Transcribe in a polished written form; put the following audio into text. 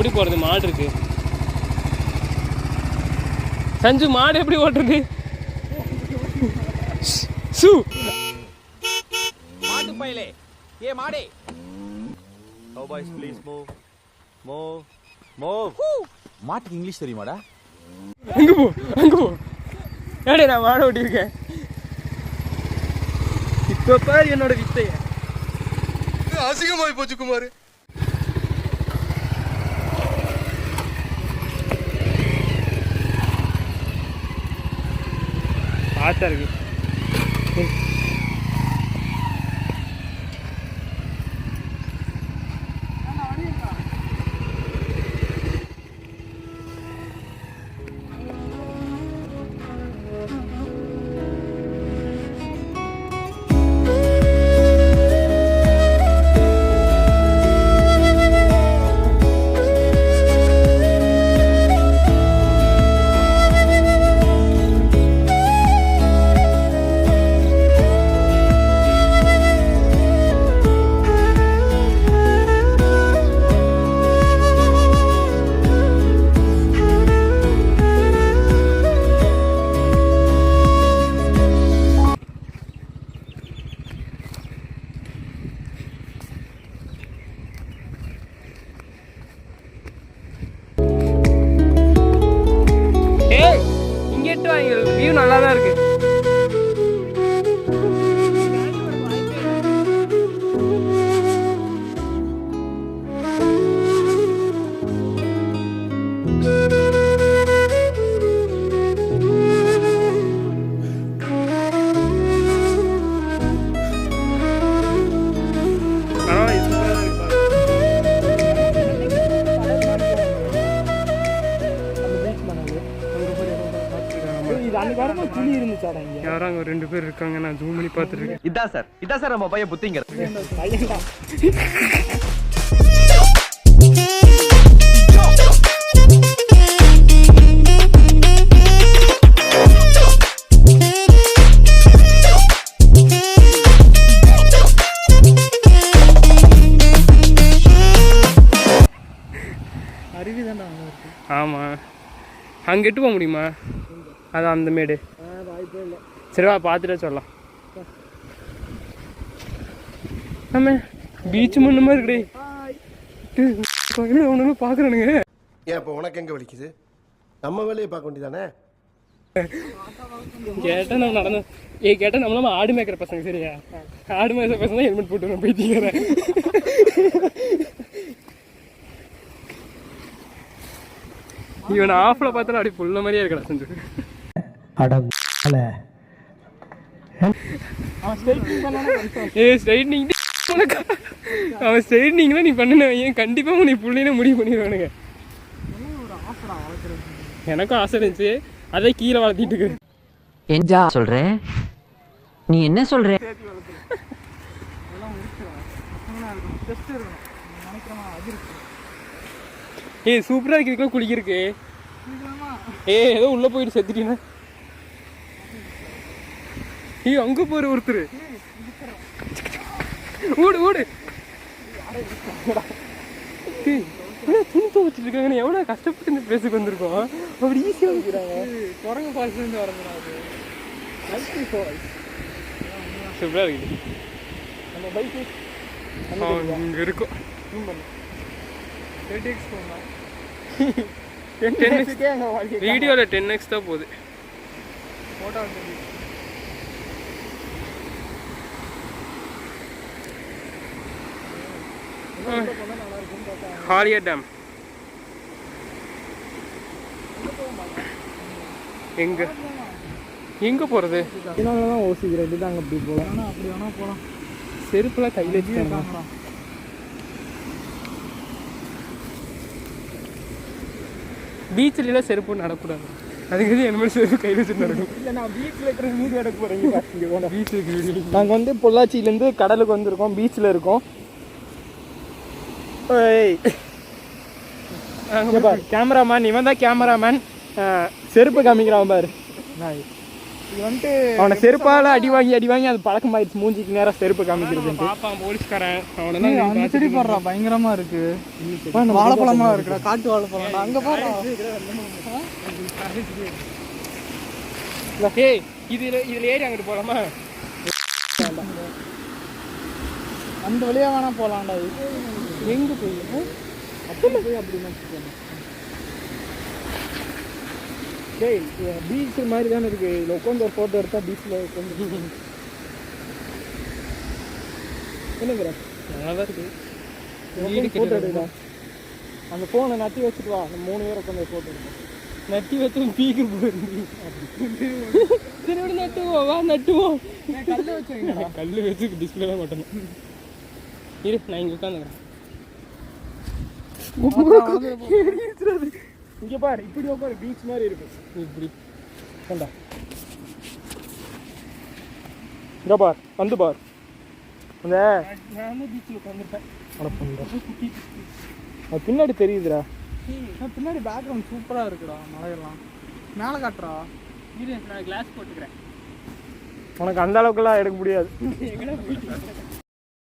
எப்படி போகிறது? மாடு இருக்கு. சஞ்சு மாடு எப்படி ஓட்டுறது? சு மாட்டு பையலே ஏ மாடே. Oh boys please move. மாட்டுக்கு இங்கிலீஷ் தெரியுமாடா? அங்கே போ. ஏடே நான் மாடு ஓட்டியிருக்கேன். இப்போ பாரு என்னோட வித்தைய. அசிங்கமாய் போச்சு குமார். ஆத்தா இருக்கு. வியூ நல்லா தான் இருக்கு. யாராங்க ரெண்டு பேர் இருக்காங்க. நான் ஜூம் பண்ணி பார்த்துருக்கேன். இதான் சார் நம்ம பையன் புத்திங்க. அருவிதான்டா. ஆமா, அங்கிட்டு போக முடியுமா? அதான் அந்த மேடு. வாய்ப்பே இல்லை. சரிவா பார்த்துட்டே சொல்லலாம். ஆமா பீச் முன்ன மாதிரி இருக்குடே. ஒன்று பார்க்குறானுங்க. ஏன் இப்போ உனக்கு எங்கே வலிக்குது? நம்ம வேலையை பார்க்க வேண்டியதானே. கேட்டால் நம்ம நடந்து கேட்டால் நம்மளாம் ஆடு மேய்க்கிற பசங்க. சரியா, ஆடு மேய்க்கிற பசங்க தான் ஹெல்மெட் போட்டு போயிட்டீங்க. இவன் ஆஃப்ல பார்த்தாலும் அப்படி புள்ள மாதிரியே இருக்கடா செஞ்சு. அவன் ஸ்ட்ரைட்னிங்லாம் நீ பண்ண ஏன் கண்டிப்பாக நீ புள்ளையில முடிவு பண்ணிடுவானுங்க. எனக்கும் ஆசை இருந்துச்சு, அதை கீழே வளர்த்திட்டு இருக்கு. என்ன சொல்ற? நீ என்ன சொல்ற? ஏய் சூப்பரா இருக்கு. இதுக்குள்ள குளிக்கிறதுக்கு ஏதோ உள்ள போயிட்டு செத்துட்டீங்கன்னா. அங்க போற ஒருத்தர் ஓடு துணி துவச்சிட்டு இருக்காங்க. எவ்வளவு கஷ்டப்பட்டு இந்த பிளேஸுக்கு வந்திருக்கோம். அப்படி ஈஸியா வைக்கிறாங்க. குரங்கு ஃபால்ஸ்ல இருந்து வரதுனால சூப்பரா இருக்குது. நம்ம பைக்கு இங்க இருக்கும். வீடியோல 10x தான் போகுது. ஹாலியா டேம் எங்க போறது? இதனாலதான் ஓசிக்கிறேன். இதுதாங்க அப்படி போகலாம். அப்படி வேணா போகலாம். செருப்புலாம் கையில் வச்சுக்காங்க. பீச்சில் செருப்பு நடக்கூடாது. அதுக்கு என்ன செருப்பு கையில் வச்சு நடக்கும். இல்லை நான் பீச்சில் இருக்கிற வீடியோ எடுக்க போகிறேன். பீச்சுக்கு வீடியோ. நாங்கள் வந்து பொள்ளாச்சியிலேருந்து கடலுக்கு வந்திருக்கோம். பீச்சில் இருக்கோம். கேமராமேன் இவன் தான் கேமராமேன். செருப்பு காமிக்கிறான் பாரு. இது வந்துட்டு அவனை செருப்பால் அடி வாங்கி அது பழக்கமாயிடுச்சு. மூஞ்சிக்கு நேரம் செருப்பு காமிக்கிறது. பாப்பான் போலீஸ்காரன் அவனை அந்த செடி போடுறா பயங்கரமா இருக்கு. வாழைப்பழமா இருக்குடா, காட்டு வாழைப்பழம். அங்க போறா. ஏய் இதுல ஏறி அங்கிட்டு போலாமா? அந்த வழியா வேணா போலாம்டா. எங்க போய் அப்படி போய் அப்படின்னா டேய் பீச் மாதிரி தானே இருக்கு. இதில் உட்காந்து ஒரு ஃபோட்டோ எடுத்தா பீச்சில் உட்காந்து என்னங்கிற நல்லா இருக்கு. ஃபோட்டோ எடுக்கா அந்த ஃபோனை நட்டி வச்சுட்டு வா. நம்ம 3 பேர் உட்காந்து ஃபோட்டோ எடுப்போம். நட்டி வச்சு பீக்கு போயிருந்து சரி விட நட்டுவோம். வா நட்டுவோம். கல்லு வச்சுங்க. கல் வச்சு டிஸ்பிளே தான் மாட்டணும். இரு நான் இங்கே உட்காந்துக்கிறேன். இங்கே பாரு இப்படி உட்காரு. பீச் மாதிரி இருக்கு. இப்படி வேண்டா. இங்கே பார் வந்து பார். அந்த நான் பீச்சில் உட்காந்துருப்பேன். அது பின்னாடி தெரியுதுடா. பின்னாடி பேக்ரவுண்ட் சூப்பரா இருக்குடா. மலையெல்லாம் மேலே காட்டுறா. இரு நான் கிளாஸ் போட்டுக்கிறேன். உனக்கு அந்த அளவுக்குலாம் எடுக்க முடியாது.